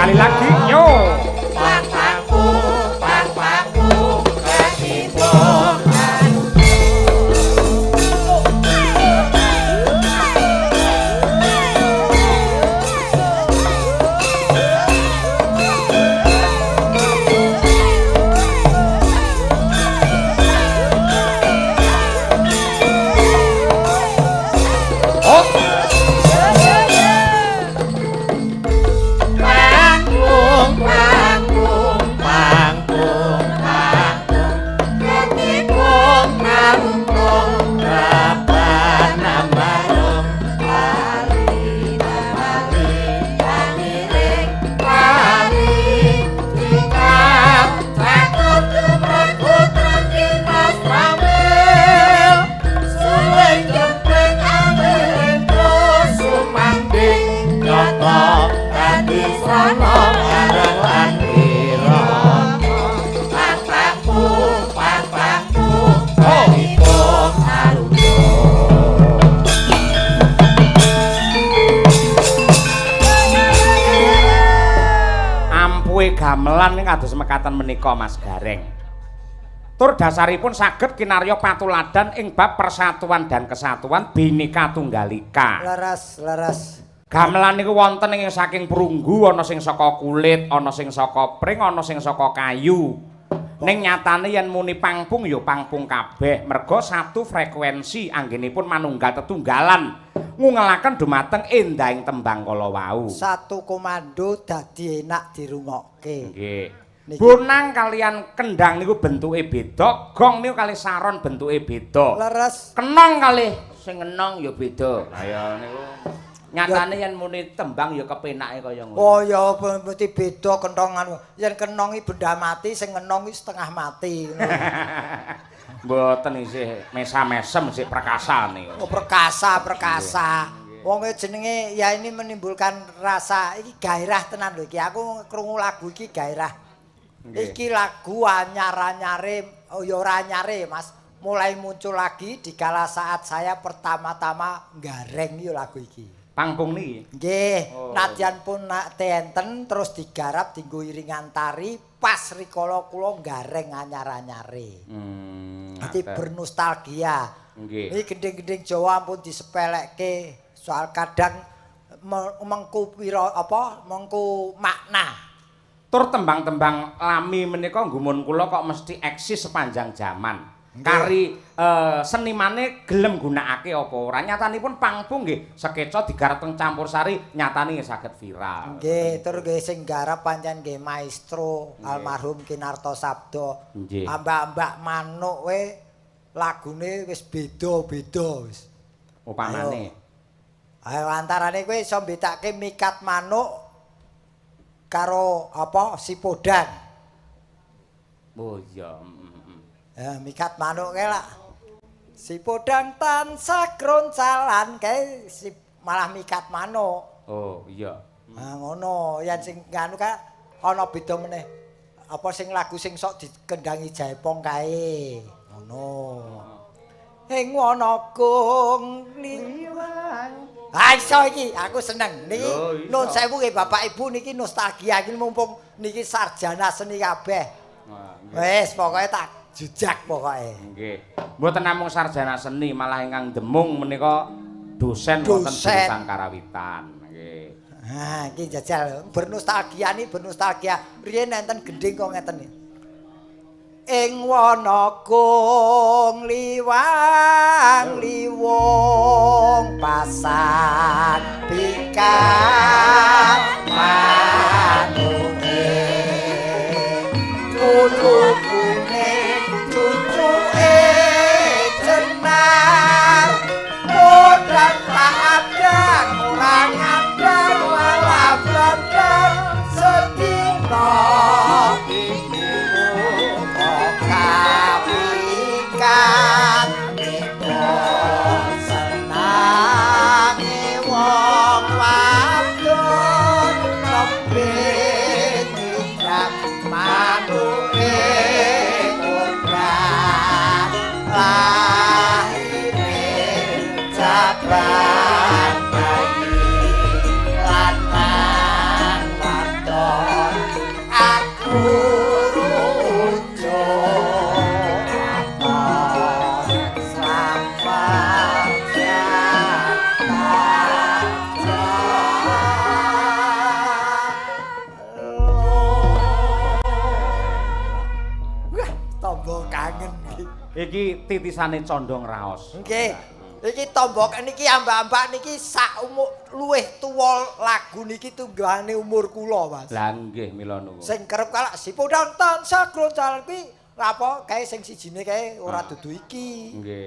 sekali lagi yo. Pang-pangku kasibong. Gamelan ning kados mekaten menika Mas Gareng. Tur dasaripun saged kinarya patuladan ing bab persatuan dan kesatuan Bhinneka Tunggal Ika. Leres. Gamelan niku wonten ing saking perunggu, ana sing saka kulit, ana sing saka pring, ana sing saka kayu. Ning nyatane yen muni pangpung ya pangpung kabeh, merga satu frekuensi anggenipun manunggal tetunggalan. Ngungelaken dumateng endahing tembang kala wau. Satu komando dadi enak dirungokke. Nggih. Bonang kalian kendang niku bentuke beda, gong niku kali saron bentuke beda. Leres. Kenong kali sing ngenong ya beda. Lah ya niku nyatane yen muni tembang ya kepenake kaya ngono. Oh ya mesti beda kentongan. Yen kenongi benda mati, sing ngenongi setengah mati. Mboten isih mesam-mesem sik perkasa niku. Oh perkasa. Wong jenenge ya ini menimbulkan rasa iki gairah tenan lho iki. Aku krungu lagu iki gairah. Iki lagu anyar-anyare ya ora anyare Mas. Mulai muncul lagi di kala saat saya pertama-tama nggareng yo lagu iki. Pangpung niki. Nggih, nadyan pun enten terus digarap dienggo iringan tari pas rikala kula nggareng anyar-anyare. Dadi bernostalgia. Nggih. Iki gending-gending Jawa ampun disepelekke soal kadang mengku pira apa mengku makna. Tur tembang-tembang lami menika nggumun kula kok mesti eksis sepanjang zaman. Kari senimane gelem gunakake apa ora nyatanipun pangpung nggih sekeca digarap teng campursari nyatane saged viral. Nggih, tur nggih sing garap pancen nggih maestro almarhum Kinarto Sabdo. Mbak-mbak manuk we lagune wis beda-beda wis. Upamane. Ayo antarane kowe iso mbedakake mikat manuk karo apa Sipodang. Oh iya. Ya mikat manuk kae lah. Sipodang tansah kroncalan kae malah mikat manuk. Oh iya. Nah ngono, yen sing nganu ka ana beda meneh. Apa sing lagu sing sok dikendangi Jaipong kae. Ngono. Ing Wonogong liwang. Ha iso iki, aku seneng. Niki nun sewu nggih Bapak Ibu niki nostalgia iki mumpung niki sarjana seni kabeh. Wis pokoke tak jejak pokoke. Nggih. Mboten namung sarjana seni, malah ingkang demung menika dosen wonten jurusan karawitan. Nggih. Nah, iki jajal bernostalgia nih, bernostalgia. Riyen enten gending kok ngeten iki. Ing Wonogong liwang liwong pasan pikat manunge tulukune cucuke jenar modal padang ora ngandang malah bandang sedina kapikat senange wong wadon Iki titisane condong raos. Nggih. Iki tombok niki ambak-ambak niki sak umur luwih tuwa lagu niki tunggane umur kula, Mas. Lah nggih mila nuwun. Sing kerep kalak sipodang tansah gloncal kuwi apa kae sing sijine kae ora dudu iki. Nggih.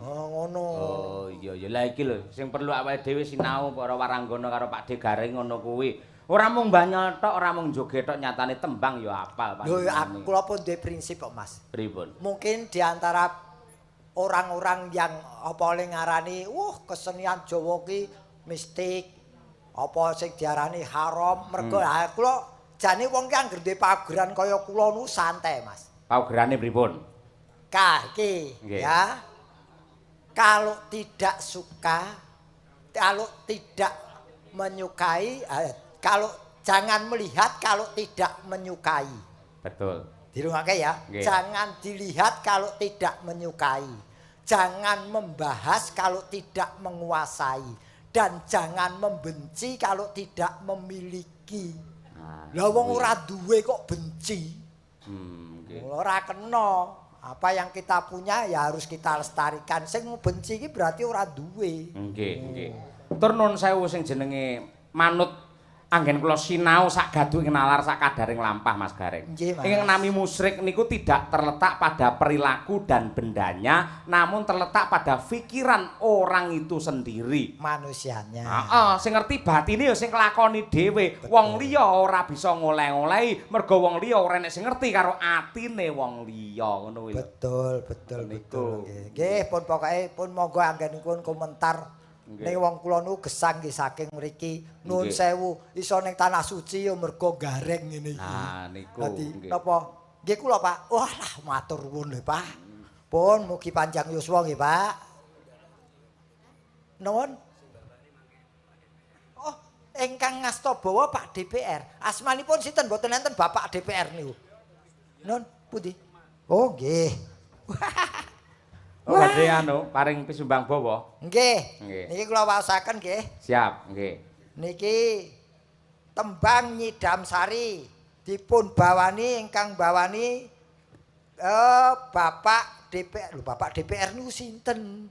Oh ngono. Oh iya ya lah iki lho sing perlu awake dhewe sinau para waranggana karo Pak De Gareng ngono kuwi. Ora mung mbanyol tok, ora mung joget tok, nyatane tembang ya apal Lho aku kula pun duwe prinsip kok, Mas. Pripun? Mungkin di antara orang-orang yang apa oleh ngarani kesenian Jawa ki mistik apa sing diarani haram mergo kula jane wong ki anggere duwe paugeran kaya kula nu santai Mas. Paugerane pripun? Iki ya. Kalau tidak suka, kalau tidak menyukai, kalau jangan melihat kalau tidak menyukai. Betul. Dirungake ya. Nggih. Jangan dilihat kalau tidak menyukai. Jangan membahas kalau tidak menguasai. Dan jangan membenci kalau tidak memiliki. Lah wong ora duwe kok benci. Nggih. Ora kena. Apa yang kita punya ya harus kita lestarikan. Sing benci iki berarti ora duwe. Nggih, nggih. Tur nuwun sewu sing jenenge manut anggen kula sinau sak gadu ing nalar sak kadaring lampah Mas Gareng. Nggih, Mas. Ing nami musyrik niku tidak terletak pada perilaku dan bendanya, namun terletak pada pikiran orang itu sendiri. Manusianya. Heeh, sing ngerti batine ya sing nglakoni dhewe. Wong liya ora bisa ngoleh-olehi, mergo wong liya ora nek sing ngerti karo atine wong liya, ngono kuwi. Betul, betul, Niku. betul. Nggih, pun pokoke pun monggo anggenipun komentar. Ning wong kula nu gesang nggih saking mriki. Nuwun Nggih. sewu, iso ning tanah suci ya mergo gareng ngene iki. Nah, niku. Dadi Nggih. napa? Nggih kula, Pak. Walah, matur nuwun lho, Pak. Pun mugi panjang yuswa nggih, Pak. Nuwun. Oh, ingkang ngasta bawa Pak DPR. Asmanipun sinten mboten enten Bapak DPR niku. Nun, pundi? Oh, nggih. Oh, badhe anu paring pisumbang bawa. Nggih. Nggih. Niki kula waosaken nggih. Siap, nggih. Niki tembang Nyidam Sari dipun bawani ingkang bawani Bapak DPR. Lho Bapak DPR niku sinten?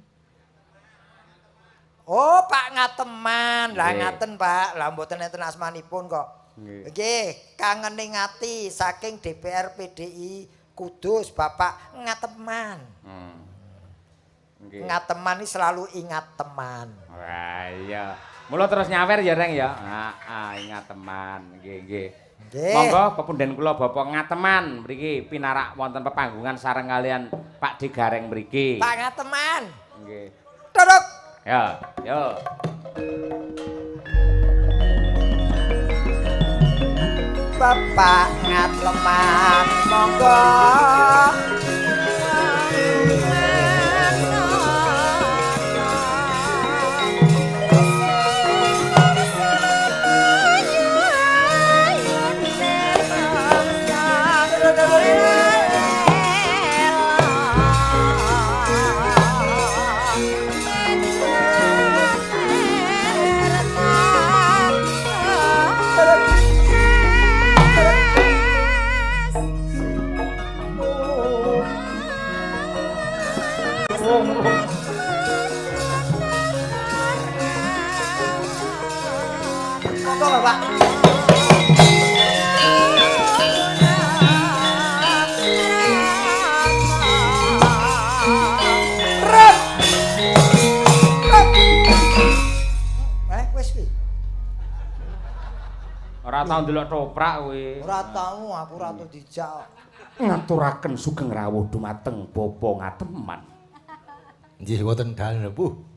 Oh, Pak Ngateman. Lah Nggih. ngaten, Pak. Lah mboten enten asmanipun kok. Nggih. Nggih, kangening ati saking DPR PDI Kudus Bapak Ngateman. Nggih. Ngateman ini selalu ingat teman. Wah, iya. Mula terus nyawer ya, Reng ya. Ingat teman. Nggih, nggih. Nggih. Monggo pepunden kula Bapak Ngateman mriki pinarak wonten pepanggungan sareng kalian Pak De Gareng mriki. Pak Ngateman. Nggih. Duduk. Ya, yo. Bapak Ngateman monggo. Monggo Bapak. Wis kuwi. Ora tau ndelok toprak kowe. Ora tau aku ora tau dijak. Ngaturaken sugeng rawuh dumateng Bapak Ngateman. Nggih wonten dalem Bu.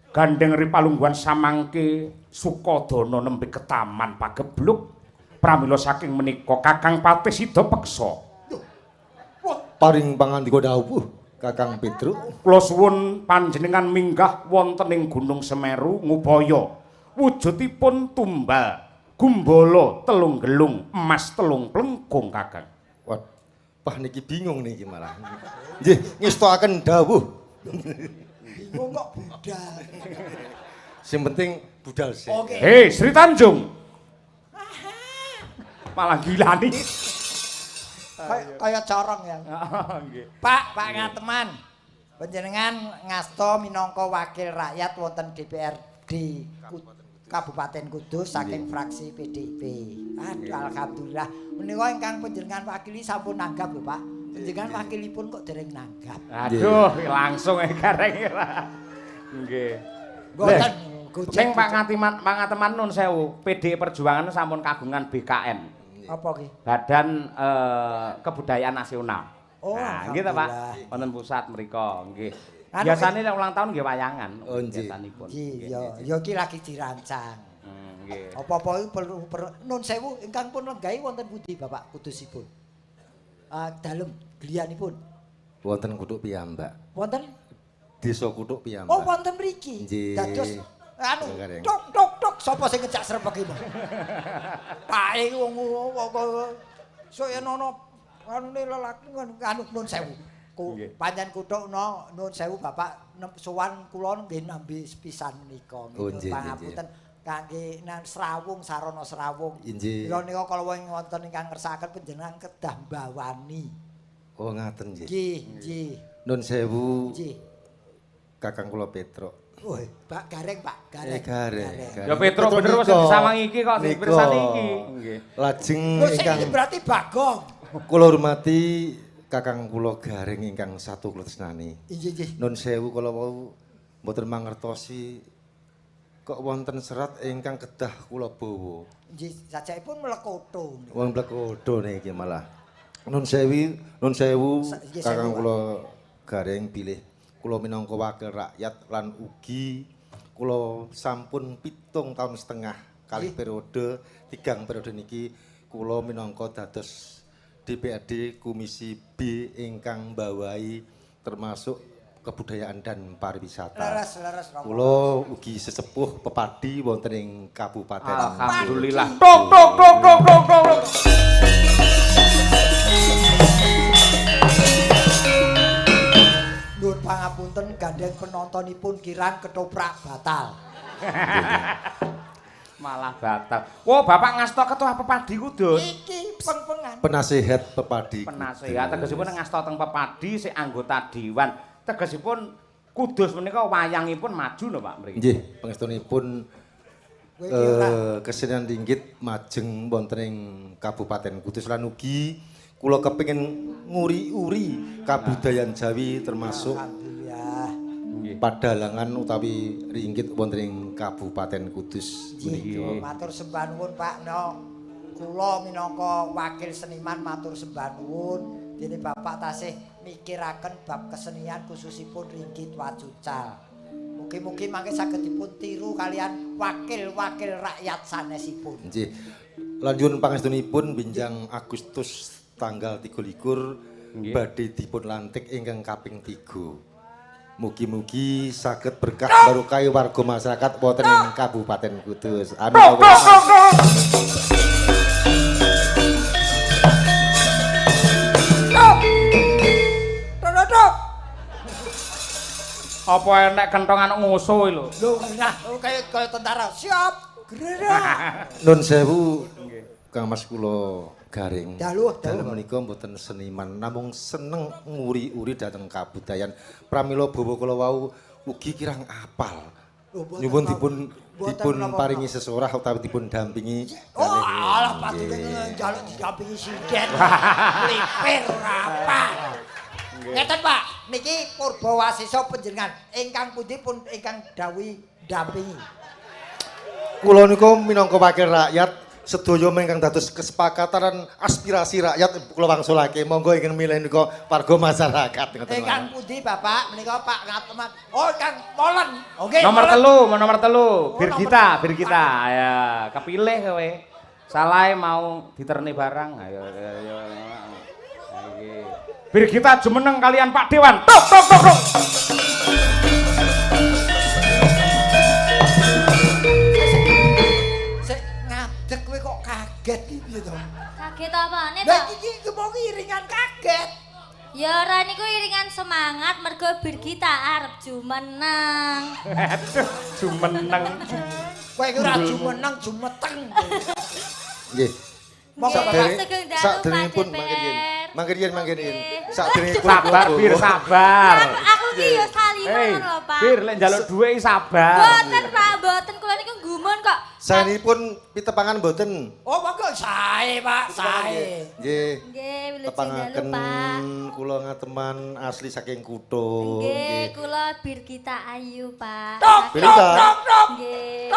Gandeng ripalungguhan samangke Sukodana nembe ketaman pagebluk pramila saking menika Kakang Patih Sida peksa. Paring pangandika dawuh Bu, Kakang Petruk. Kula suwun panjenengan minggah wonten ing Gunung Semeru ngupaya wujudipun tumbal gumbala telung gelung emas telung plengkung Kakang. Wah niki bingung niki malah. Nggih ngestoaken dawuh. Bingung kok budal. Sing penting budal sih. Oke. Hei Sri Tanjung. Malah gilani. Kaya corong ya. Nggih. Pak Ngateman. Panjenengan ngasta minangka wakil rakyat wonten DPRD Kabupaten Kudus saking fraksi PDIP. Aduh alhamdulillah. Menika ingkang panjenengan wakili sampun nanggap lho, Pak. Panjenengan wakilipun kok dereng nanggap. Aduh, langsung gareng. Nggih. Mboten Sing Pak Ngateman nun sewu, PD Perjuangan sampun kagungan BKN. Apa ki? Badan Kebudayaan Nasional. Oh, nah, nggih ta, Pak. alhamdulillah. Wonten pusat mriku, nggih. Anu, Biasane nek ulang tahun nggih wayangan Oh, nggih. biasanipun. Nggih, ya ki lagi dirancang. Nggih. Apa-apa iku perlu nun sewu ingkang pun lenggahi wonten pundi Bapak Kudusipun? Dalem griyanipun. Wonten kutuk piyambak. Wonten? Desa kutuk piyambak. Oh, wonten mriki. Nggih. Dados anu Gareng. tok sapa sing ngejak srepeg iki? Pae wong saya nono anune lelaki anu nun sewu. Nggih. Pancen kutuk nun sewu Bapak sowan kula nggih nambe sepisan menika. Oh, nggih, Pangapunten kangge Srawung sarana Srawung. Nggih. Mila nika kala wonten ingkang ngersakaken panjenengan kedah mbawani. Oh ngaten nggih. Nggih. Nun sewu Nggih. Kakang kula Petruk. Wah, Pak Gareng, Pak Gareng. Gareng. Ya Petro bener wis disawang iki kok sing pirsani iki. Nggih. Lajeng Oh, sing ingkang iki berarti Bagong. kula hormati Kakang kula Gareng ingkang satu kula tresnani. Nggih. Nun sewu kala wau mboten mangertosi kok wonten serat ingkang kedah kula bawa. Nggih, sajaipun mlekoto. Wong Blekodo niki malah. Nun sewu Nggih, Kakang sewu, kula Gareng pilih kula minangka wakil rakyat lan ugi kula sampun 7 tahun setengah kalih periode 3 periode niki kula minangka dados DPRD Komisi B ingkang mbawahi termasuk kebudayaan dan pariwisata. Leres Romo. Kula ugi sesepuh pepadi wonten ing Kabupaten. Alhamdulillah. Tok. Nuwun pangapunten gandeng penontonipun kirang ketoprak batal. Malah batal. Wah, Bapak ngasta ketua pepadi Kudus. Iki peng-pengan. Penasehat pepadi. Penasehat tegesipun ngasta teng pepadi sing anggota dewan. Tegesipun Kudus menika wayangipun maju lho Pak mriki. Nggih, pangestunipun Kowe iki ora kesenian ringgit majeng wonten ing Kabupaten Kudus lan ugi kula kepengin nguri-uri kabudayaan Jawi termasuk alhamdulillah. padalangan utawi ringgit wonten ing Kabupaten Kudus. Nggih, matur sembah nuwun Pak. No, kula minangka wakil seniman matur sembah nuwun. Dene Bapak tasih mikiraken bab kesenian khususipun ringgit wacucal. Mugi-mugi mangke saged dipun tiru kalian wakil-wakil rakyat sanesipun. Nggih. Lanjut pangestunipun benjang Agustus tanggal 23 badhe dipun lantik ingkang kaping 3. Mugi-mugi saged berkah barokah warga masyarakat wonten ing Kabupaten Kudus. Amin. Apa enek kentongan ngusuh lho. Lho, nah, kaya tentara. Siap. Gerak. Nun sewu Kang Mas kula Gareng. Daluh. Dalem menika mboten seniman, namung seneng nguri-uri dhateng kabudayaan. Pramila bawa kula wau ugi kirang apal. Nyuwun dipun paringi sesorah utawi dipun dampingi. Oh, alah patune njaluk didampingi sinden. Lipir ora apa. Ngeten Pak, niki Purbawasisa panjenengan ingkang pundi pun ingkang dawuh dampingi. Kula niku minangka wakil rakyat sedaya ingkang dados kesepakatan dan aspirasi rakyat kula wangsulake monggo ingkang milih nika warga masyarakat ngoten. Ingkang pundi Bapak menika Pak Ngateman. Oh, Kang Molen. Oke. Nomor telu, Birgita. Ya, kepilih kowe. Salah mau diterni barang. Ayo. Iki. Birgita jumeneng kalian Pak Dewan. Tok. Sik ngadeg kowe kok kaget iki piye to? Kaget apane to? Lah iki mau iringan kaget. Ya ora niku iringan semangat mergo Birgita arep jumeneng. Aduh, jumeneng. Kowe iki ora jumeneng, jumeteng. Nggih. Monggo Nggih, Bapak. sugeng dalu Pak Saderengipun mangke nggih. DPR. Mangke riyen. Nggih. Sadurunge Sabar, Bir, sabar. Aku ki yo saliman lho, Pak. Bir, lek njaluk dhuwit iki sabar. Mboten, Pak, mboten kula niku gumun kok. Saenipun pitepangan mboten. Oh, monggo sae, Pak, sae. Nggih. Nggih, wilujeng dalu, Tepangaken Pak. kula ngateman asli saking kutho. Nggih, kula Birgita Ayu, Pak. Birgita. Nggih.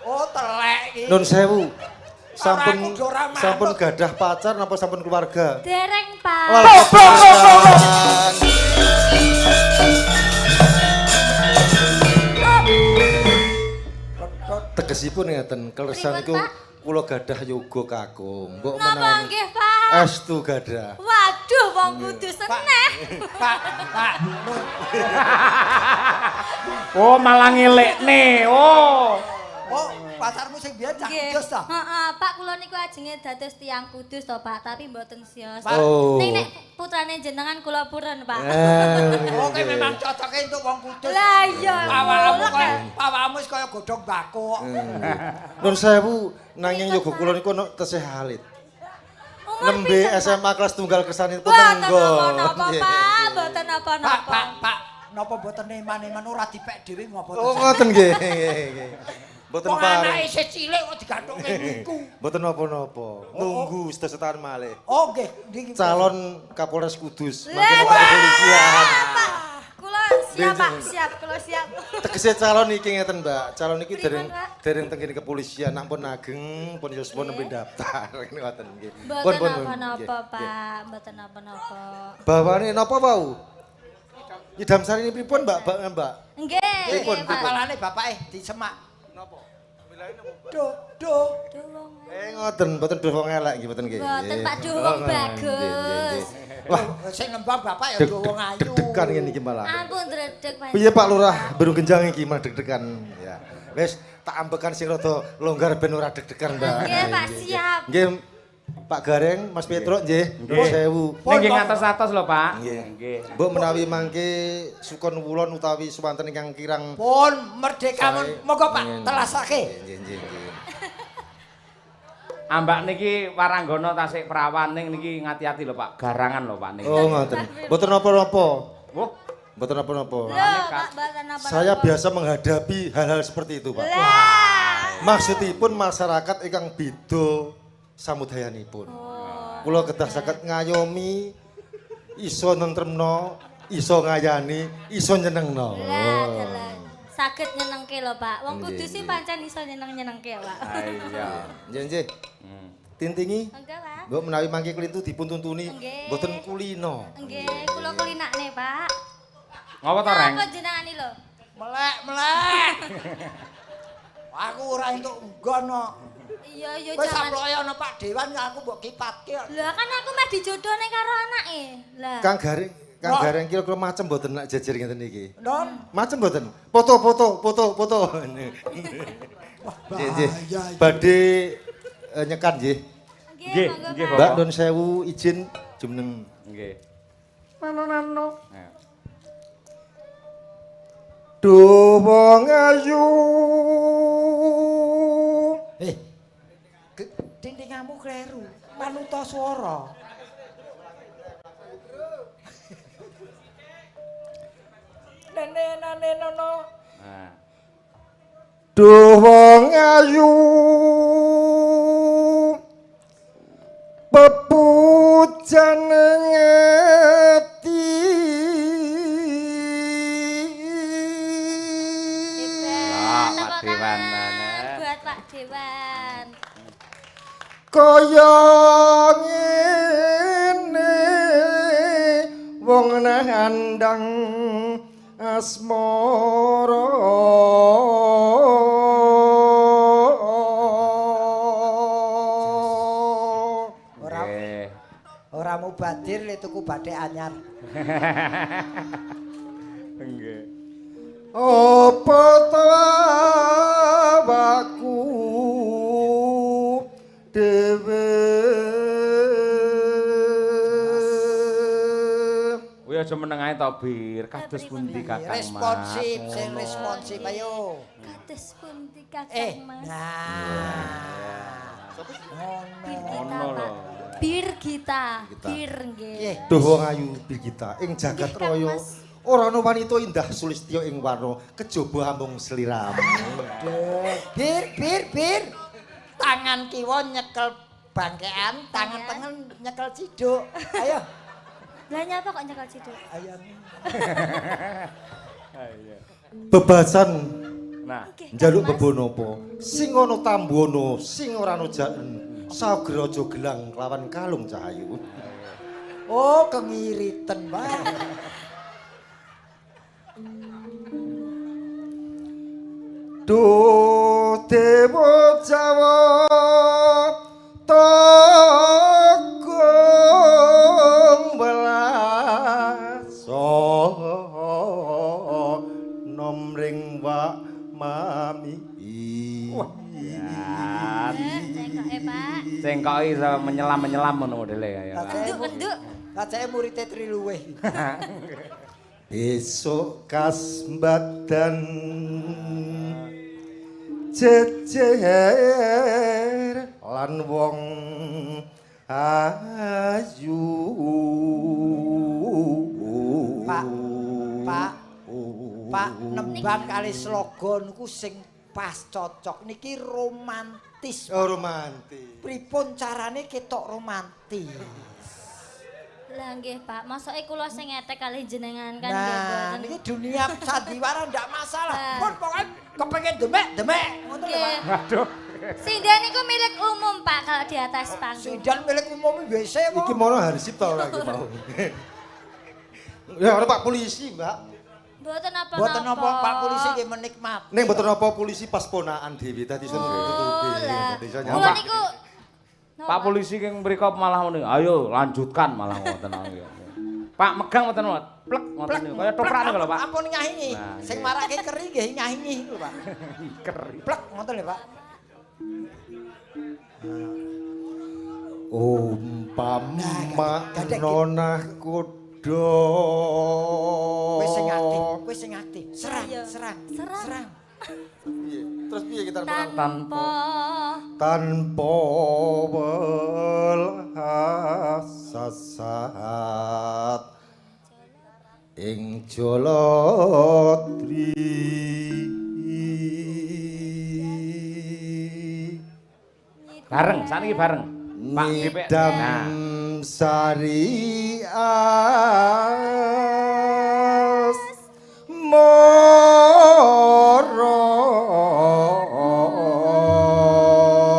Oh, telek iki. Nun sewu. Sampun Ora, aku ora manut. sampun gadah pacar napa sampun keluarga? Dereng, Pak. Tegesipun ngeten, kleresan Pripun, iku Pak? kula gadah yoga kakung. Mbok Napa menawi nggih, Pak? estu gadah. Waduh, wong kudus eneh. Pak. Oh, malah ngelekne. Oh. Oh, pacarmu sing biyen cah Nggih. kudus ta? Heeh, Pak, kula niku ajenge dados tiyang kudus to, Pak, tapi mboten sios. Oh. Ning nek putrane jenengan kula purun, Pak. Oke, memang cocoke untuk wong kudus. Lah iya. Awakmu mulek, kaya ya. awakmu wis kaya godhong bako. Nun sewu nanging yoga kula niku ana tesih alit. Umur Nembe pinten, Pak? SMA kelas tunggal kesanipun Mboten tenggo. napa-napa, Nggih. Pak. Mboten napa-napa. Pak, napa mboten neman-neman ora dipek dhewe ngopo Oh to? ngoten nggih. Nggih. Mboten Wong anake pareng. isih cilik kok digantunge niku. Mboten napa-napa. Nunggu sedasa tahun malih. Oh, nggih, niki. Calon Kapolres Kudus. Lah, Mangke Pak kepolisian. Pak. Kula siap, Pak. Siap, kula siap. Tegese calon iki ngeten, Mbak. Calon iki Pripun, dereng Pak? dereng teng kene kepolisian, ampun ageng, pun yuswa nembe daftar ngene ngoten nggih. Mboten napa-napa, Pak. Mboten napa-napa. Bawane napa wau? Idam sari ini pripun, Mbak? Mbak. Nggih, Pripun, nggih, Pak. Apalane bapake disemak. Napa? Duh, duh. Duh, wong. Ngoten, mboten duh wong elek nggih, mboten nggih. Mboten, Pak, duh Oh, wong nggih, bagus. nggih. Wah, Sing ngembang bapak ya duh wong ayu. deg-degan ngene iki malah. Ampun dredeg panjenengan. Piye Pak Lurah, Berung Genjang iki malah deg-degan. Ya. Wis tak ambekan sing rada longgar ben ora deg-degan, Mbak. Nggih, Pak, siap. Nggih, Pak Gareng, Mas Petruk nggih, nuwun sewu. Ning nggih ngatos-atos lho, Pak. Nggih. Nggih. Mbok menawi mangke sukon wulon utawi suwanten ingkang kirang Pun merdeka mun monggo Pak Nggih. telasake. Nggih. Ambak niki waranggana tasik perawan ning niki ngati-ati lho, Pak. Garangan lho, Pak niki. Oh, ngoten. Mboten napa-napa. Wah, Mboten napa-napa. Lho, Pak, mboten napa-napa. Saya biasa menghadapi hal-hal seperti itu, Pak. Lah. Maksudipun masyarakat ingkang beda samudayanipun. Kula kedah saged ngayomi, iso nentremno, iso ngayani, iso nyenengno. Lah, dalan. Saged nyenengke lho, Pak. Wong Nggih, kudus sih nggih. pancen iso nyenengke, Pak. iya. Nggih. Tintingi, Enggak, Pak. mbok menawi mangke klintu dipun tuntuni Nggih. mboten kulino. Nggih, kula kulinakne, Pak. Ngopo to, Reng? Apa jenengane lho? Melek. Aku ora entuk nggono. Iya, iya Wis jangan. saploke ana Pak Dewan aku mbok kipatke. Lah kan aku mah dijodohne karo anake. Lah. Kang Wah. Gareng kira-kira macem mboten nak jejer ngeten iki. Non. Macem mboten? Foto. Nggih. bahaya iki. Badhe nyekat nggih. Nggih, monggo, nggih, Pak. Mbak Nun sewu izin jumeneng. Nggih. Duh wong ayu. Tintingamu kleru. Manuta swara. Nene nono. Nah. Duh wong ayu. Pepujan ngeti. Lah, Pak Dewan. Buat Pak Dewan. Kaya ngene wong nandang asmara Ora Nggih. ora mubadir le tuku bathik anyar. Nggih. apa ta awakku dhewe Kuwi aja meneng ae to, Bir. Kados pundi Kakang Mas? Responsif, sing responsif ayo. Kados pundi Kakang Nah. Mas? Ngono. Ngono lho. Birgita. Bir nggih. Duh wong ayu Birgita ing jagat raya ora ana wanita indah sulistya ing warna kejaba amung seliram. Bir. Tangan kiwa nyekel bangkean, tangan tengen nyekel ciduk. Ayo. Lah nyapa kok nyekel ciduk? Ayo. Bebasan Nah, njaluk bebono apa? Sing ana tambono, sing ora ana jaen. Sagra aja gelang lawan kalung cahayu. Oh, kengiriten banget. Duh dewa Jawa Tokong Belasa nomring wak mami. Cengkoke, Pak. cengkok iso menyelam ngono modele kaya. Kenduk. Kacake murid Triluwih. Besok kas badan jejer lan wong ayu. Pak, nembang kali slogan niku sing pas cocok niki romantis. Oh, romantis. Pripun carane ketok romantis? Lah nggih, Pak. Masoke kula sing ngetek kalih jenengan kan Nah, nggih niki dunia sandiwara ndak masalah. Pun pokoke kepengin demek, ngoten lho, Pak. Waduh. Sindian niku milik umum, Pak, kalau di atas panggung. Sindan milik umum WC kok. Iki mono Harisip ta ora iki mau. Ya ora Pak polisi, Mbak. Mboten apa-apa. Mboten napa Pak polisi nggih menikmat. Ning mboten apa polisi pas ponaan dhewe dadi iso nutupi. Lah. Dadi iso Kula nyampak. niku Pak polisi yang mriko malah ngene. Ayo lanjutkan malah ngoten. Pak megang ngoten lho. Plek ngoten niku. Kaya toprak niku lho, Pak. Ampun nyahingi. Nah, Sing nggih. marake keri nggih nyahingi lho, Pak. Keri. Plek ngoten lho, Pak. Umpama Gadek, nonah kuda. Kowe sing aktif. Serang. Piye? Terus piye kita tanpa tanpa welas sasat ing Jaladri. Bareng, saniki bareng. Pak DP. Nidam Nah, sari as moro.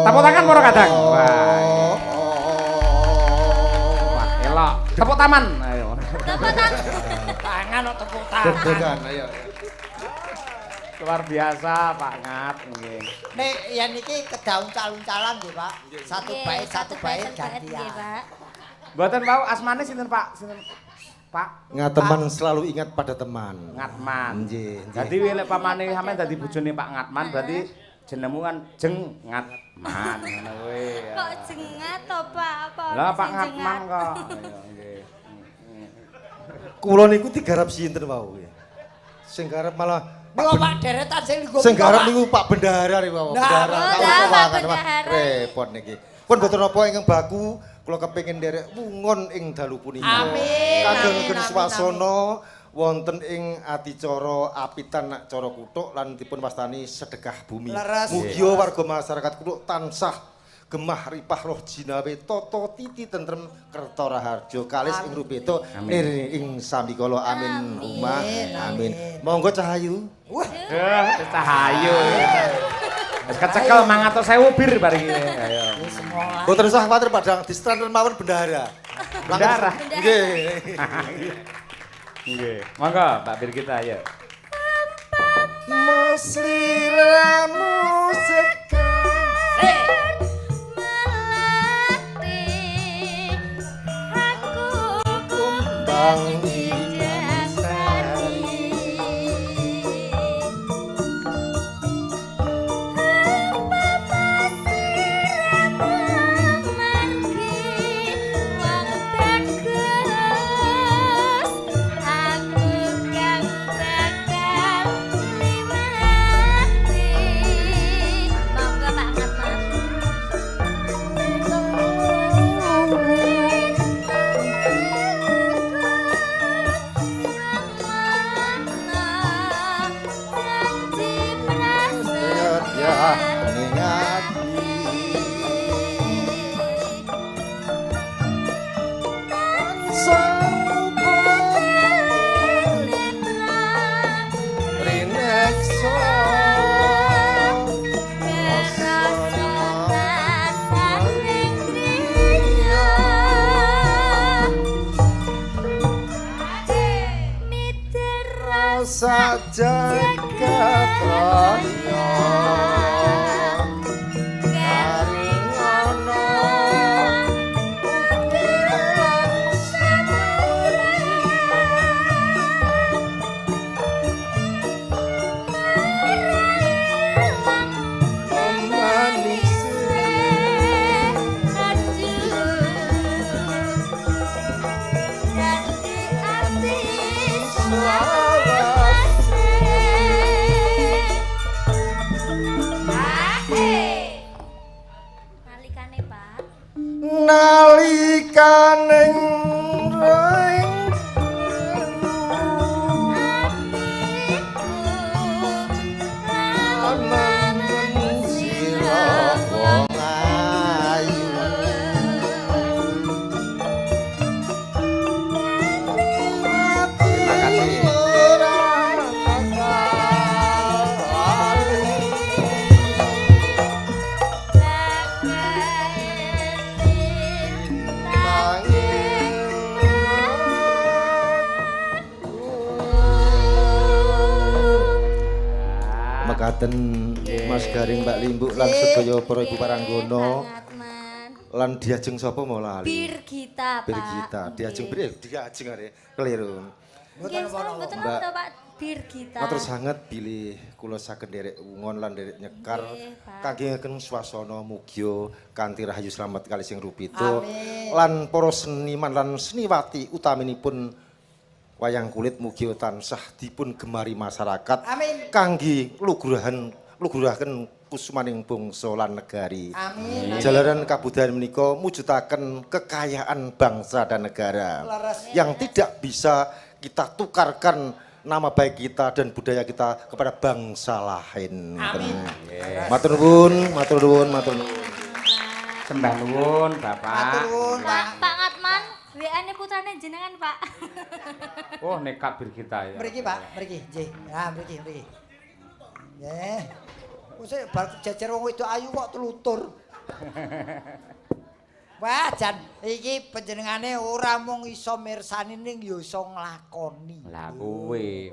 tepuk tangan moro kadang. Wah, elok. Tepuk taman. Ayo. tepuk tangan. Tangan kok tepuk tangan. Deg-degan ayo. Luar biasa Pak Ngat nggih. Nek yen iki kedaung calon-calon nggih, Pak. Satu Nggih, bait nggih, gantian. Pak. Mboten tahu asmane sinten Pak? Sinten Pak Ngateman selalu ingat pada teman. Ngatman. Nggih, nggih. Dadi wilek pamane sampean dadi bojone Pak Ngatman berarti jenengmu kan Jeng Ngatman ngono kuwi. Kok jengat to, Pak? Apa Lah Pak sing Ngatman jengat? kok. Ayo nggih. Kula niku digarap sinten wau nggih. Sing garap malah Niku Pak deretan sing nggo. sing garap niku Pak Bendahara niku wau. Nah, Pak Bendahara. Repot niki. Pun boten napa ingkang baku kula kepengin nderek wungon ing dalu punika. Amin, Kagem amin, swasana wonten ing adicara apitan cara kuthuk lan dipun wastani sedekah bumi. Leres. Mugi warga masyarakat kuthuk tansah gemah ripah roh jinawe tata titi tentrem kerta raharja kalis ing rupeta ing sambikala amin umah amin. Monggo Cahayu. Cahayu. Wis kecekel 500.000 bir bar iki. Ayo. Boten usah kuwatir padang distranten mawon bendahara. Bendahara. Nggih. Nggih. Monggo Pak Bir kita ayo. Musliramu Melati aku kumbang kumbang sari. Monggo Pak Ngatman. jagat raya Nalikane, Pak. nalikaning ring aman sira wong ayu terima kasih mekaten Mas Garing Mbak Limbuk lan sedaya para ibu paranggono lan diajeng sapa mau lali Birgita, Pak. Birgita diajeng diajeng are keliru Mboten mboten Mbak. napa, Pak. Birgita. matur sanget bilih kula saged nderek ungon lan nderek nyekar Nggih, Pak. kangge swasana mugya kanthi rahayu slamet kalih sing rupita lan para seniman lan seniwati utaminipun wayang kulit mugia tansah dipun gemari masyarakat Amin. kangge lugrahaken kusumaning bangsa lan negari. Amin. Jalaran kabudayan menika mujudaken kekayaan bangsa dan negara Leres. yang tidak bisa kita tukarkan nama baik kita dan budaya kita kepada bangsa lain. Amin. Matur nuwun, matur nuwun, matur nuwun. Sembah nuwun, Matur Bapak. nuwun, Pak. Pak Ngatman, WA-ne putrane jenengan, Pak. Oh, nekat Birgita ya. Mriki, Pak, mriki. Nggih. Nah, mriki. Nggih. Wis bar jejer wong wedok ayu kok telutur. Wah, Jan, iki panjenengane ora mung iso mirsani ning ya iso nglakoni. Lah kuwi,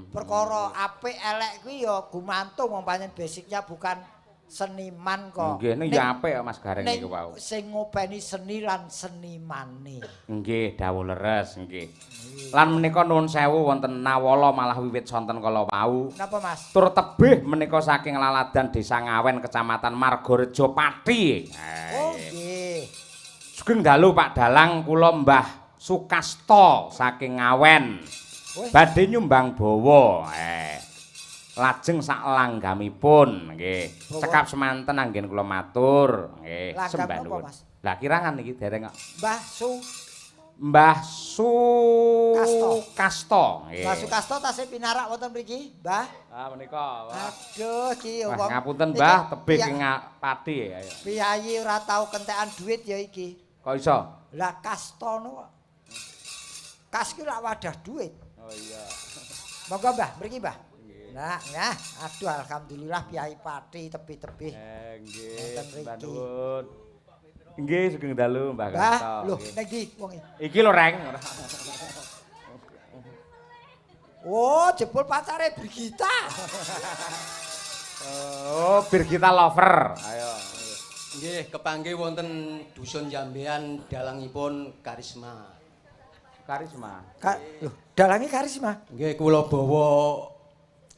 Perkara apik elek kuwi ya gumantung wong pancen basicnya bukan seniman kok. Nggih, ning ya apik ya Mas Gareng Ning niku wau. sing ngopeni seni lan senimane. Nggih, dawuh leres nggih. Lan menika nuwun sewu wonten Nawala malah wiwit sonten kala wau. Napa, Mas? Tur tebih menika saking Laladan Desa Ngawen Kecamatan Margareja Pati. Oh, nggih. Sugeng dalu Pak Dalang kula Mbah Sukasta saking Ngawen. Weh. Badhe nyumbang bawa. Lajeng sak langgamipun nggih. Bawa. Cekap semanten anggen kula matur nggih. Langgam Sembah napa, nuwun. Mas? Lah kirangan niki dereng kok. Mbah Kasto. Nggih. Mbah Sukasta tasih pinarak wonten mriki, Mbah. Ah menika. Aduh, iki Wah, wong. ngapunten iki Mbah, tebih piya- ing Pati ya. Piyayi ora tau kentekan duit ya iki. Kok iso? Lah kastono kok. Kas ki lak wadah duit. Oh iya. Monggo Mbah, mriki Mbah. Nah, aduh alhamdulillah Piyayi Pati tepi-tepi. Nggih, Wonten sembah mriki. nuwun. Nggih, sugeng dalu Mbah Mbah, Kasto. lho nggih. nek ndi wong iki? Iki lho Reng. Oh, jebul pacare Brigita. Oh, Birgita lover. Ayo. Nggih, kepanggih wonten dusun Jambean dalangipun Karisma. Karisma. Lho, dalange karisma. Nggih, kula bawa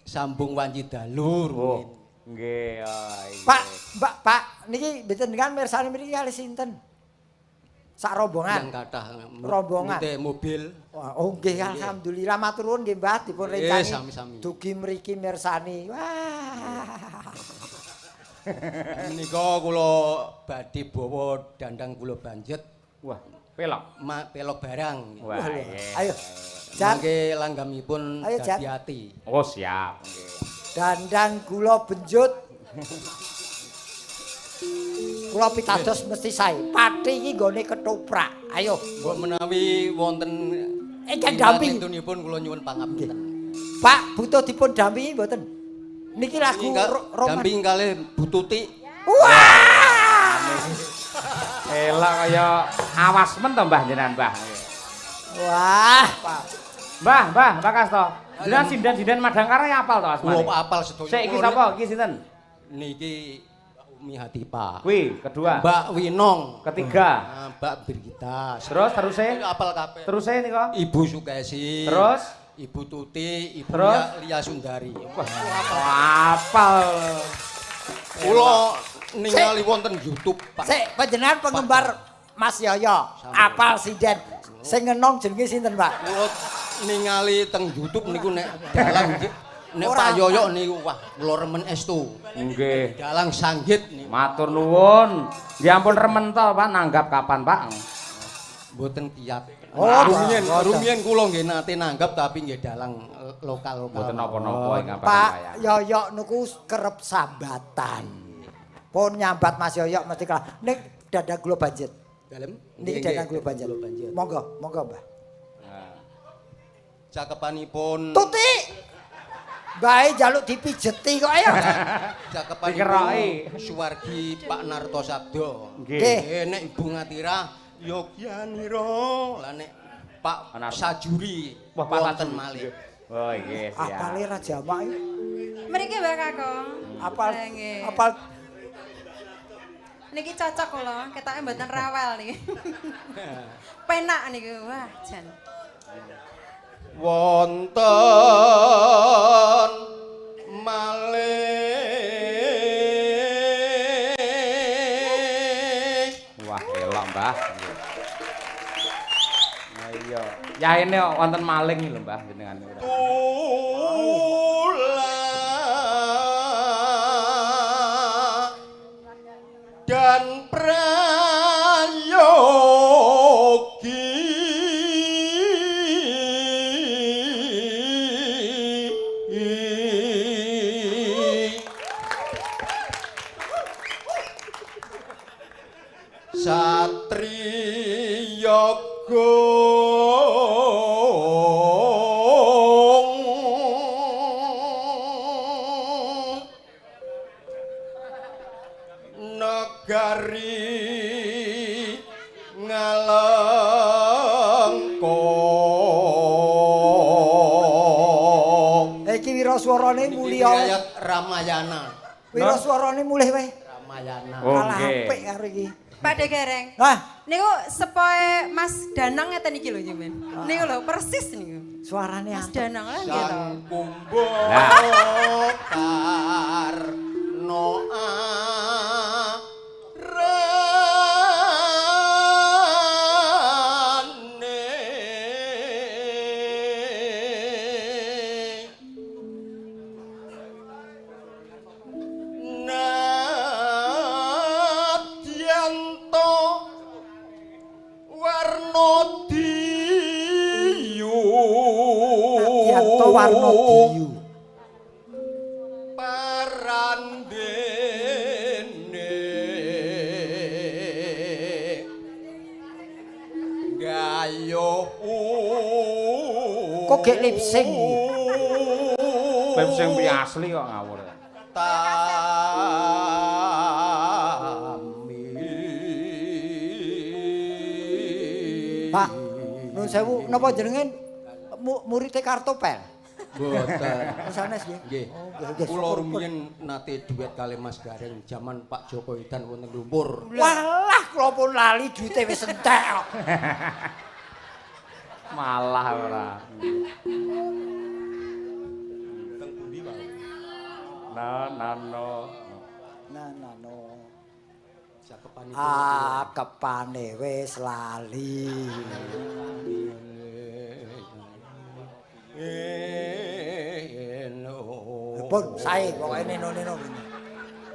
sambung wanci dalu Oh, rumiyin. nggih. Oh, iya. Pak, niki mboten kan mirsani mriki kali sinten? Sak rombongan. Yang kathah Rombongan. nite mobil. Wah, oh nggih alhamdulillah matur nuwun nggih Mbah dipun Nggih, rencani. sami-sami. Dugi mriki mirsani. Wah. Menika kula badhe bawa dandang kula banjet Wah, pelok. pelok barang. Wah, iya. Ayo. Jan, Mangke langgamipun Ayo, Jan. dadi ati. Oh, siap. Nggih. dandang gula benjut. Kula pitados mesti sae. Pati iki nggone ketoprak. Ayo. Mbok menawi wonten Ingkang dampi. Intunipun kula nyuwun pangapunten. Pak, butuh dipun dampingi mboten? Niki lagu roman. Damping kalih Bu Tuti. Wah! Elok kaya awas men to Mbah jenengan Mbah. Wah, Pak. Mbah Kasto. Jenengan sinden-sinden Madangkara ya apal to asmane? Kula apal sedaya. Sik iki sapa? Iki sinten? Niki Umi Hatipa. Kuwi kedua. Mbak Winong. Ketiga. Mbak Birgita. Terus teruse? Apal kabeh. Teruse nika? Ibu Sukesi. Terus? Ibu Tuti, Ibu Terus? Lia Sundari. Apal. Kula ningali wonten YouTube, Pak. Sik, panjenengan penggemar Mas Yoyo. Apal sinden. Sing ngenong jenenge sinten, Pak? Kula ningali teng YouTube niku nek dalang nek Ora. Pak Yoyo niku wah kula remen estu. Nggih. Dalang sanggit niku. Matur nuwun. Ya ampun remen to, Pak, nanggap kapan, Pak? Mboten kiyat. Oh, rumiyin kula nggih nate nanggap tapi nggih dalang lokal-lokal. Mboten napa-napa ing kapan Pak wayah. Yoyo niku kerep sambatan. Pun nyambat Mas Yoyo mesti kalah. Nek dadak kula banjit. Dalem? Niki dadak kula banjit. Monggo, monggo, Mbah. Cakepanipun Tuti. Bae jaluk dipijeti kok ayo. cakepanipun Suwargi Pak Narto Sabdo. Nggih. Nek Ibu Ngatira Yogyanira lah nek Pak Sajuri Wah, Pak wonten Sajuri. malih. Oh, nggih, siap. Apale ra jamak iki. Mriki Mbak Kakung. Apal Nggih. apal Niki cocok kula, ketoke mboten rawel niki. Penak niku, wah jan. Wonten malih. Wah, elok, Mbah. Nah, iya. Yaene kok wonten maling iki lho, Mbah, jenengan. Dan prayogi Satriya Gung Negari Ngalengkong. iki wiraswarane mulya. Ayat Ramayana. Wiraswarane mulih wae. Ramayana. Oh, Kalah nggih. apik karo iki. Pak De Gereng. Wah, Niku sepoe Mas Danang ngeten iki lho nyemen. Niku lho persis niku. suarane Mas anteng. Danang lah nggih to. Sang kumbo karno arane Nadyanto warna diyu Nadyanto warna diyu. Parandene gayo Kok gek lip sync? Beb sing piye asli kok ngawur. Pak, nun sewu napa jenengan murid Kartopel? Mboten. Sanes nggih. Nggih. Oh, nggih. Kula rumiyin nate duet kali Mas Gareng jaman Pak Joko Idan wonten Lumpur. Walah, kula pun lali duite wis entek kok. Malah ora. No. Nah, no. Cakepanipun Kepane wis lali. Pun sae pokoke neno-neno.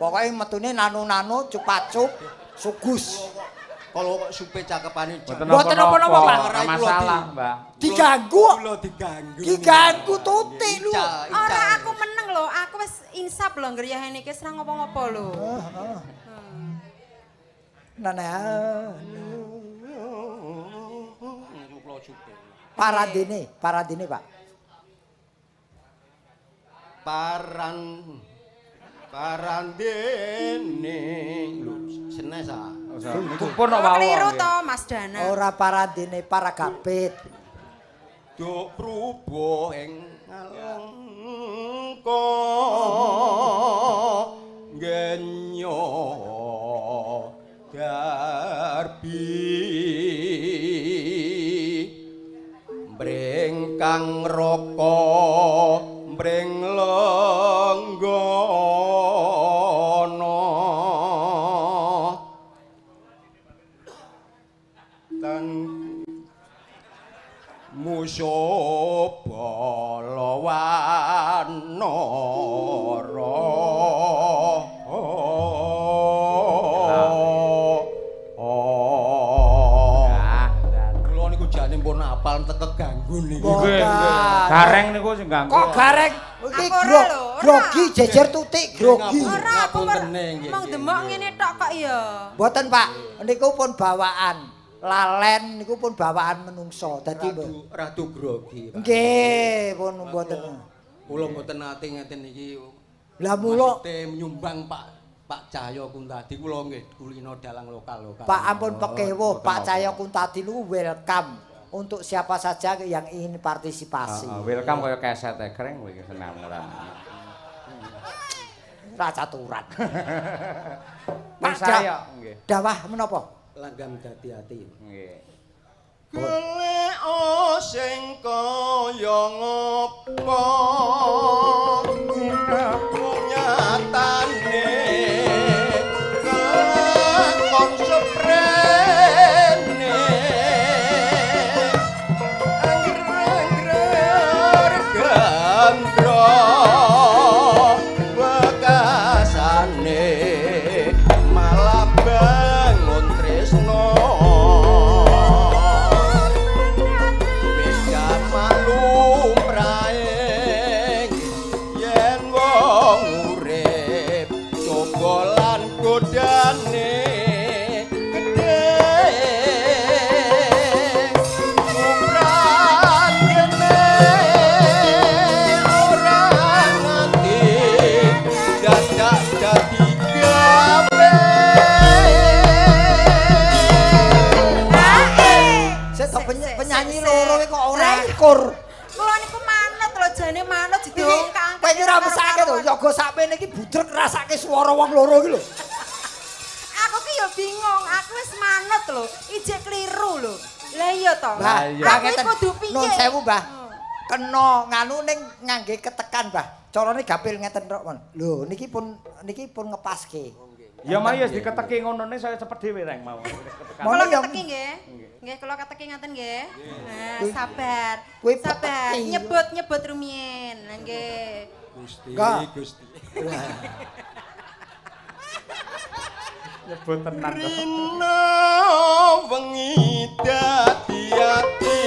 Pokoke metune nanu-nanu cupacup sugus. Kalau kok supe cakepane Mboten napa-napa, Pak. Ora masalah, Mbah. Diganggu. kula diganggu. Diganggu tuti lu. Ora aku meneng lho, aku wis insap lho ngriyah niki wis ra ngopo-ngopo lho. Nah. Kula supe. Paradene, Pak. Parandene lho senes ah. Pun kok wau. Keliru to Mas Dana. Ora paradene para gapit. Duk prubuh ing ngalengko genyo darbi brengkang raka mring lenggana tan musoba lawanara kula niku jane pun apal teke ganggu niki Gareng niku sing ganggu. Kok gareng? Iki Aku ora lho, ora. grogi jejer tutik grogi. Ora aku Ngapuntene nggih. mong demok ngene tok kok ya. Mboten Pak, niku pun bawaan. Lalen niku pun bawaan menungso. Dadi radu grogi Pak. nggih pun mboten. Kula mboten nate ngeten iki. Lah mula Maksudnya nyumbang Pak Cahyo Kuntadi kula nggih kulino dalang lokal-lokal. Pak ampun pekewuh Pak Cahyo Kuntadi niku welcome untuk siapa saja yang ingin partisipasi. Welcome kaya keset e kering kowe iki seneng ora. Ra caturan. Pak saya nggih. Dawah menapa? Langgam dadi ati. Nggih. Golek sing kaya ngopo nyatane kelakon seprene angger-angger gandra bekasane malah bangun tresno godane gedhe umran gene ora nganti dadak dadi gawe Sik penyanyi loro kok ora ikur. Kula niku manut lho jane manut didongkang. Kowe iki ora mesake to, yoga sakmene iki budrek rasake swara wong loro iki lho. Aku ki ya bingung, aku wis manut lho, ijek kliru lho. Lah iya to. Mbah, Aku ngeten. kudu piye? Nun sewu, Mbah. Kena nganu ning ngangge ketekan, Mbah. Carane gapil ngeten tok, Mon. Lho, niki pun ngepaske. Ya mari wis diketeki ngonone saya cepet dhewe reng mau. Kula Mono yang- keteki nggih. Nggih, kula keteki ngaten nggih. Nah, sabar. Kuwi Sabar, peteki. nyebut rumiyin. Nah, nggih. Gusti Enggak. Gusti Nyebut tenan to. Rina wengi dadi ati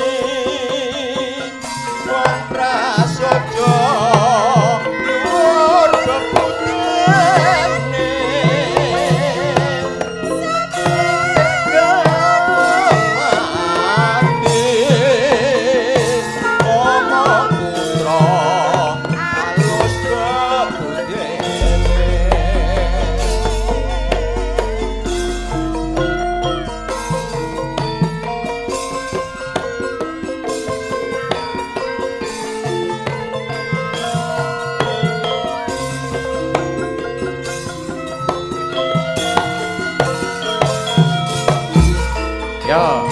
wong prasaja luhur bebudene gamati omong putra alus bebudene Yo.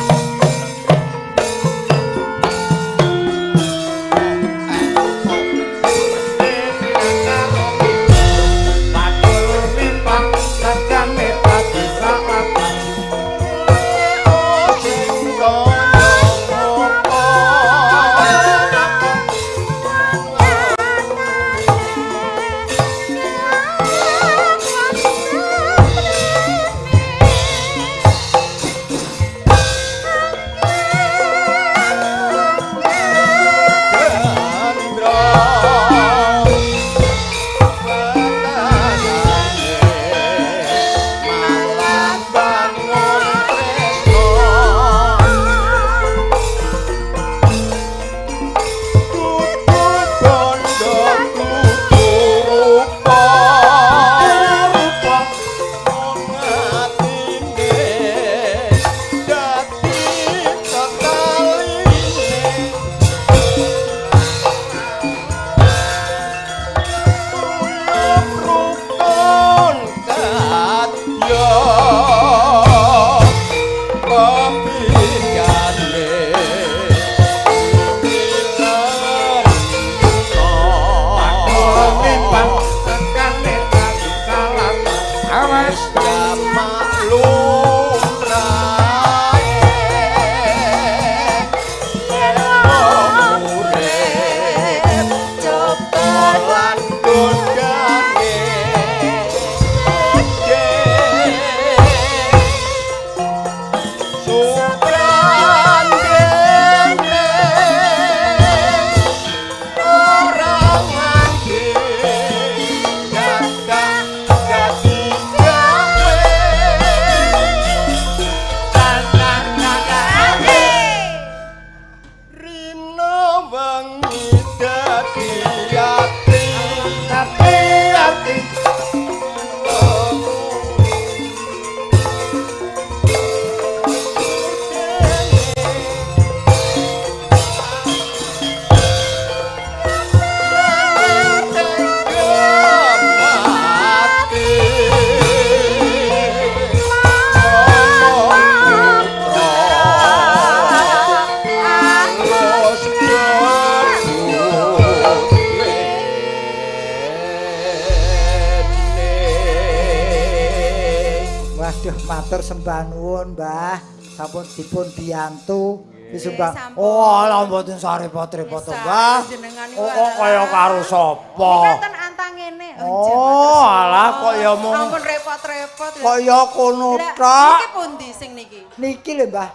Matur sembah nuwun, Mbah. Sampun dipun biyantu. Disumbang. sampun. Oh, lha mboten sarepot-repot, Wis, Mbah. jenengan Oh, iku kok kaya karo sapa? Iki kan antang ngene. Oh, alah kok ya mung Ampun repot-repot. kaya kono Lah, tok. Niki pundi sing niki? Niki lho, Mbah.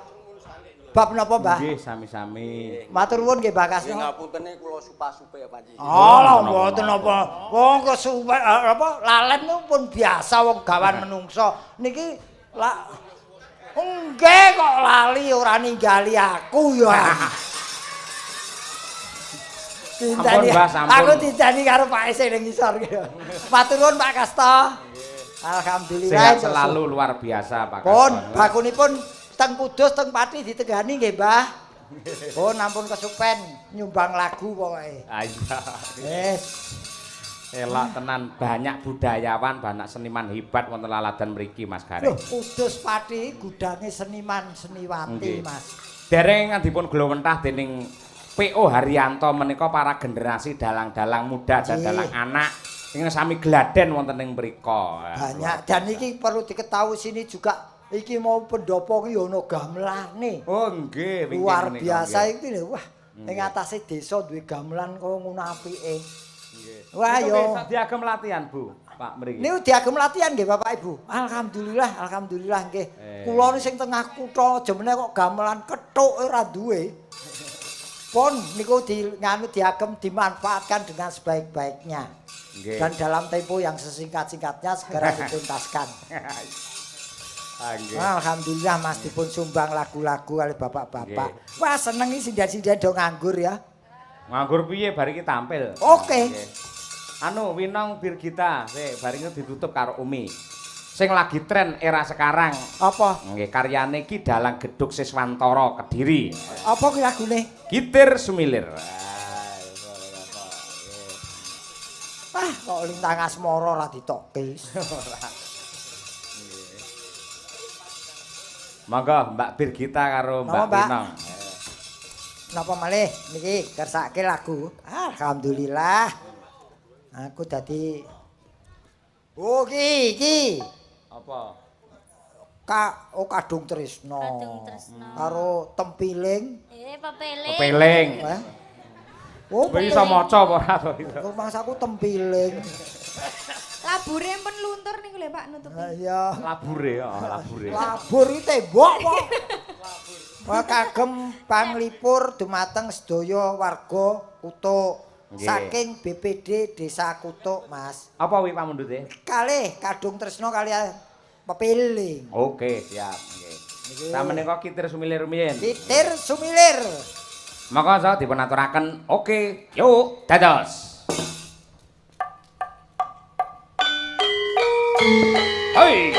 Bab napa, Mbah? Nggih, sami-sami. Matur nuwun nggih, Mbah Kasno. Ngapunten kula supa-supe ya Panji. Alah, mboten apa. Wong kesuwe apa lalet niku pun biasa wong gawan menungso. Niki nggih kok lali ora ninggali aku ya. Ampun, Mbah, sampun. Aku ditani karo Pak Ese ning ngisor ki. Matur nuwun Pak Kasta. Alhamdulillah. Sehat selalu luar biasa Pak Pun Kaston. bakunipun teng Kudus teng Pati ditegani nggih, Mbah. Oh, nampun kesupen nyumbang lagu pokoke. Ah, iya. Wis. Elok tenan banyak budayawan, banyak seniman hebat wonten laladan mriki Mas Loh, Gareng. Kudus Pati gudange seniman seniwati, Nggih. Mas. Dereng dipun glowentah dening PO Haryanto menika para generasi dalang-dalang muda dan Nggih. dalang anak ingkang sami gladen wonten ing mrika. Banyak dan iki perlu diketahui sini juga iki mau pendopo ki ono gamelane. Oh nggih, wingking Luar menika, biasa nggih. iki lho. Wah, ning atase desa duwe gamelan kaya ngono apike. Nggih. Wah, Niku yo. nggih diagem latihan, Bu, Pak mriki. Niku diagem latihan nggih Bapak Ibu. Alhamdulillah nggih. Kula sing tengah kutha jemene kok gamelan kethuk ora duwe. Pun niku nganu diagem dimanfaatkan dengan sebaik-baiknya. Nggih. Dan dalam tempo yang sesingkat-singkatnya segera dituntaskan. Ah, nggih. Alhamdulillah Mas dipun sumbang lagu-lagu kali bapak-bapak. Nggih. Wah seneng iki sindan-sindan do nganggur ya. Nganggur piye bar iki tampil. Oke. Nggih. Anu Winong Birgita, bar iki ditutup karo Umi. Sing lagi tren era sekarang. Apa? Nggih, karyane ki Dalang Gedhuk Siswantara Kediri. Apa ki lagune? Gitir Sumilir. Ah, kok lintang asmara ora ditokke. Monggo Mbak Birgita karo Mbak Monggo, Mbak. Winong. Napa malih niki kersake lagu? Alhamdulillah. Aku dadi Oh iki. Apa? Kadung Tresno. Kadung Tresno. Karo Tempiling. Pepeling. Kepeling. Eh? Oh, Kowe iso maca apa ora to? mangsaku Tempiling. Labure pun luntur niku lho Pak nutupi. Iya. Labure ya, labure. Labur iki tembok kok. Wah kagem panglipur dumateng sedaya warga Kutuk. Nggih. Saking BPD Desa Kutuk, Mas. Apa wi pamundhute? Kalih Kadung Tresno kaliyan Pepiling. Oke, siap. Nggih. Sameneika Kitir Sumilir rumiyin. Kitir Sumilir. Maka saya dipun aturaken, oke, yuk, dados. Hei.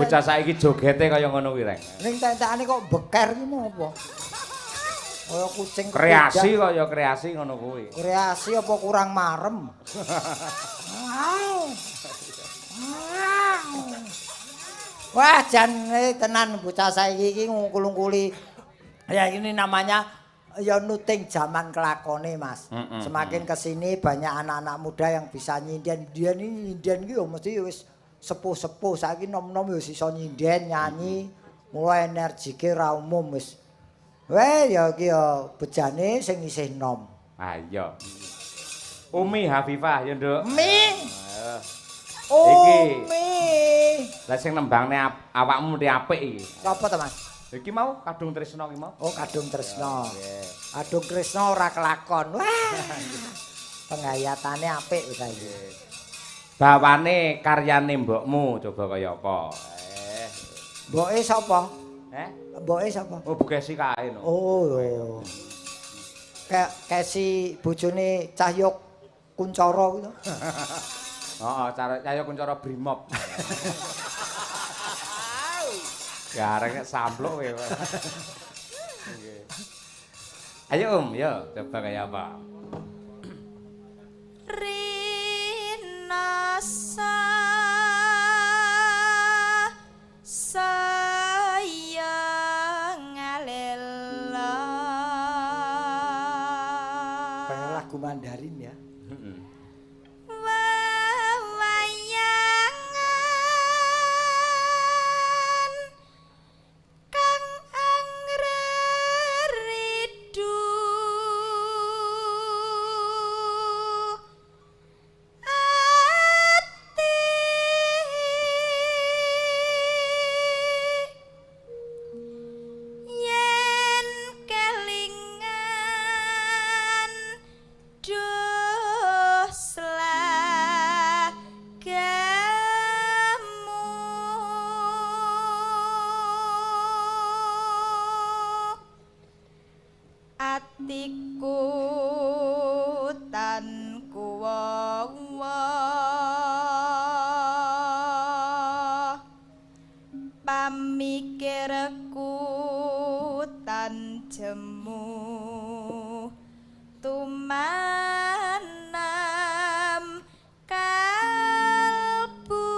bocah saiki jogete kaya ngono kuwi, Reng. Ning tentekane kok beker iki mau apa? Kaya kucing Kreasi kaya kreasi ngono kuwi. Kreasi apa kurang marem? Wah, jan tenan bocah saiki iki ngungkul-ungkuli. Ya ini namanya ya nuting zaman kelakone, Mas. Semakin kesini banyak anak-anak muda yang bisa nyinden. Dia ini nyinden iki ya mesti wis sepuh-sepuh. Saiki nom-nom ya iso nyinden, nyanyi, mulai energike ra umum wis. Weh ya iki ya bejane sing isih nom. Ah iya. Umi Hafifah ya, Nduk. Mi. Iki. Mi. Lah sing nembangne awakmu mesti apik iki. Sapa to, Mas? Iki mau Kadung Tresna iki mau. Oh, Kadung Tresna. Kadung Tresna ora kelakon. Wah. Penghayatane apik wis iki. Bawane karyane mbokmu coba kaya apa? Mboke sapa? Mboke sapa? Oh, Bugesi kae no. Oh. Kesi bojone Cahyo Kuncoro gitu. Heeh, Cahyo Kuncoro Brimob. Ya arek sampluk kowe. Ayo yo coba kaya apa? Rinasa sayang alela. Pengen lagu Mandarin ya. Wayangan kang angger ridu ati yen kelingan duh slagamu atiku tan kuwawa pamikirku tan jemu tumanam kalbu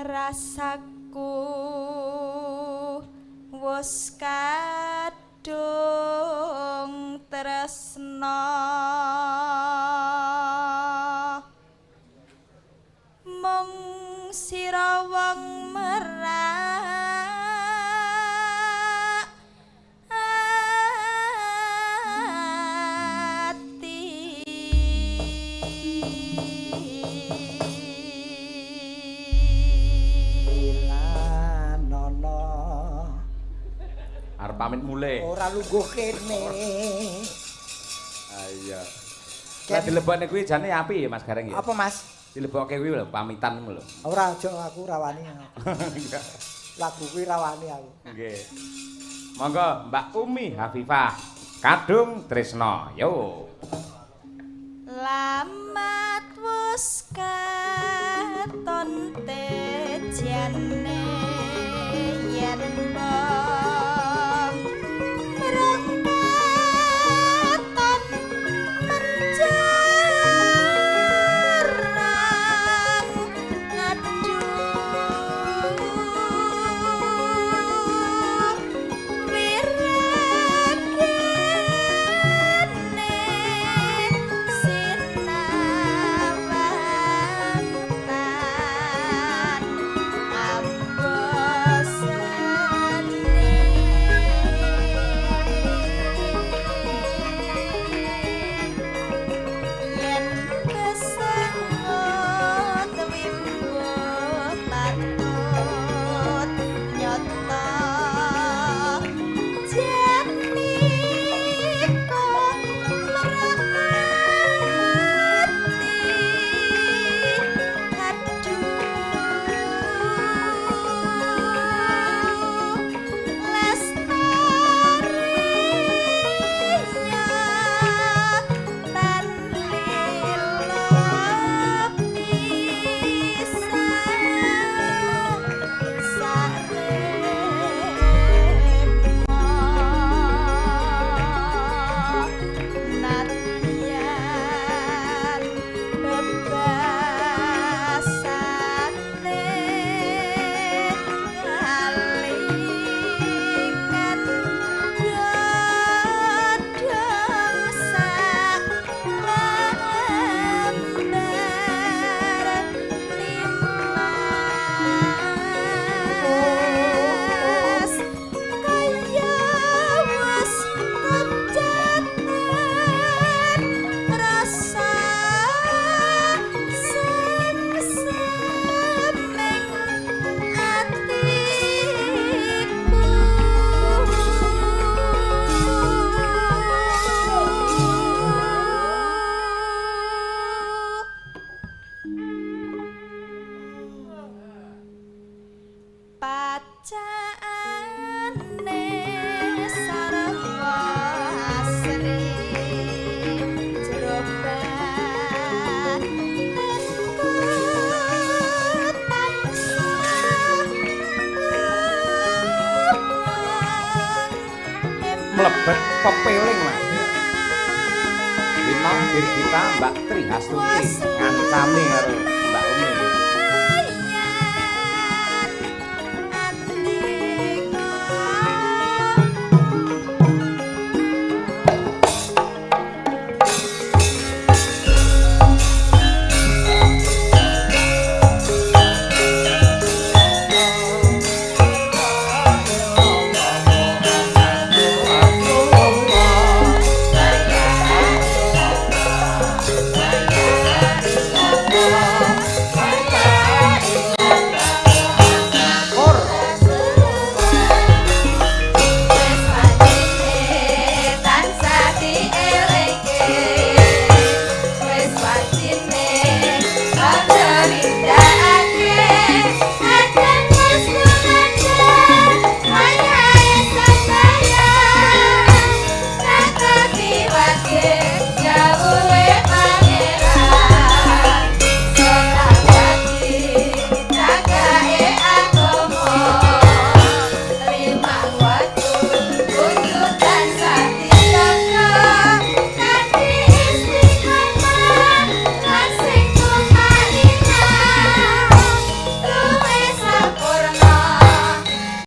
rasaku wis kadung tresna mung sira wong merak ati Nono Arep pamit mulih. ora lungguh kene. Ah iya. Lah dilebokne kuwi jane apik ya Mas Gareng ya. Apa, Mas? Dilebokke kuwi lho pamitan lho. Ora aja aku rawani. Lagu kuwi rawani aku. Nggih. Monggo Mbak Umi Hafifah, Kadung Tresna. Yo. Lamat wis katon tejane yen bom merangkatan menjarang aduh wiragene sinawantan ambon Kajaane sarwasri jeroban engko tansah Mlebet pepeling Mas. Dina Birgita Mbak Tri Astuti ngancani karo